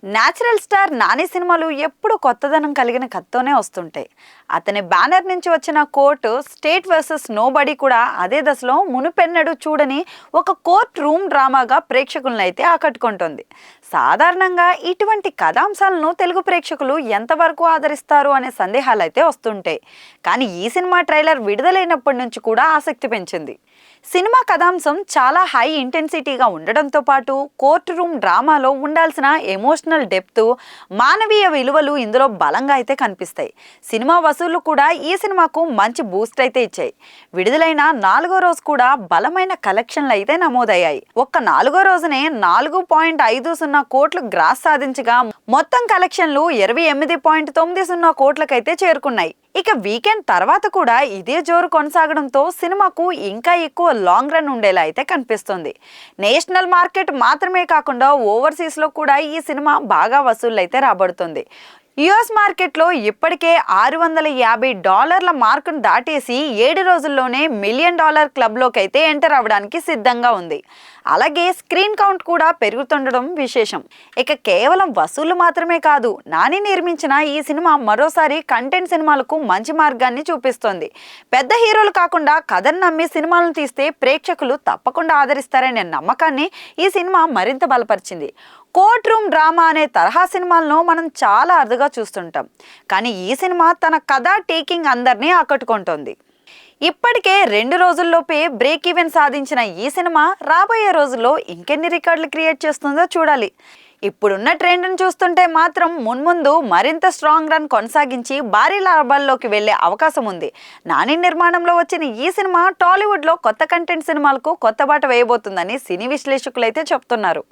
Natural star Nani సినిమాలు ఎప్పుడు కొత్తదనం కలిగిన కథతోనే వస్తుంటాయి. అతని బ్యానర్ నుంచి వచ్చిన కోర్టు స్టేట్ వర్సెస్ నోబడి కూడా అదే దశలో మునుపెన్నడూ చూడని ఒక కోర్ట్ రూమ్ డ్రామాగా ప్రేక్షకులను అయితే ఆకట్టుకుంటుంది. సాధారణంగా ఇటువంటి కథాంశాలను తెలుగు ప్రేక్షకులు ఎంతవరకు ఆదరిస్తారు అనే సందేహాలు అయితే వస్తుంటాయి. కానీ ఈ సినిమా ట్రైలర్ విడుదలైనప్పటి నుంచి కూడా ఆసక్తి పెంచింది. సినిమా కథాంశం చాలా హై ఇంటెన్సిటీగా ఉండడంతో పాటు కోర్టు రూమ్ డ్రామాలో ఉండాల్సిన ఎమోషనల్ డెప్త్, మానవీయ విలువలు ఇందులో బలంగా అయితే కనిపిస్తాయి. సినిమా వసూళ్లు కూడా ఈ సినిమాకు మంచి బూస్ట్ అయితే ఇచ్చాయి. విడుదలైన 4వ రోజు కూడా బలమైన కలెక్షన్లు అయితే నమోదయ్యాయి. ఒక్క 4వ రోజునే 4.50 కోట్లు గ్రాస్ సాధించగా మొత్తం కలెక్షన్లు 28.90 కోట్లకైతే చేరుకున్నాయి. ఇక వీకెండ్ తర్వాత కూడా ఇదే జోరు కొనసాగడంతో సినిమాకు ఇంకా ఎక్కువ లాంగ్ రన్ ఉండేలా అయితే కనిపిస్తుంది. నేషనల్ మార్కెట్ మాత్రమే కాకుండా ఓవర్సీస్ లో కూడా ఈ సినిమా బాగా వసూళ్లు అయితే రాబడుతుంది. యుఎస్ మార్కెట్లో ఇప్పటికే $650 మార్కును దాటేసి 7 రోజుల్లోనే $1 మిలియన్ క్లబ్లోకి అయితే ఎంటర్ అవ్వడానికి సిద్ధంగా ఉంది. అలాగే స్క్రీన్ కౌంట్ కూడా పెరుగుతుండడం విశేషం. ఇక కేవలం వసూళ్లు మాత్రమే కాదు, నాని నిర్మించిన ఈ సినిమా మరోసారి కంటెంట్ సినిమాలకు మంచి మార్గాన్ని చూపిస్తోంది. పెద్ద హీరోలు కాకుండా కథను నమ్మి సినిమాలను తీస్తే ప్రేక్షకులు తప్పకుండా ఆదరిస్తారనే నమ్మకాన్ని ఈ సినిమా మరింత బలపరిచింది. కోర్ట్ రూమ్ డ్రామా అనే తరహా సినిమాలను మనం చాలా అరుదుగా చూస్తుంటాం. కానీ ఈ సినిమా తన కథ టేకింగ్ అందరినీ ఆకట్టుకుంటోంది. ఇప్పటికే 2 రోజుల్లోపే బ్రేక్ ఈవెన్ సాధించిన ఈ సినిమా రాబోయే రోజుల్లో ఇంకెన్ని రికార్డులు క్రియేట్ చేస్తుందో చూడాలి. ఇప్పుడున్న ట్రెండ్ను చూస్తుంటే మాత్రం మున్ముందు మరింత స్ట్రాంగ్ రన్ కొనసాగించి భారీ లాభాల్లోకి వెళ్లే అవకాశం ఉంది. నాని నిర్మాణంలో వచ్చిన ఈ సినిమా టాలీవుడ్లో కొత్త కంటెంట్ సినిమాలకు కొత్త బాట వేయబోతుందని సినీ విశ్లేషకులైతే చెప్తున్నారు.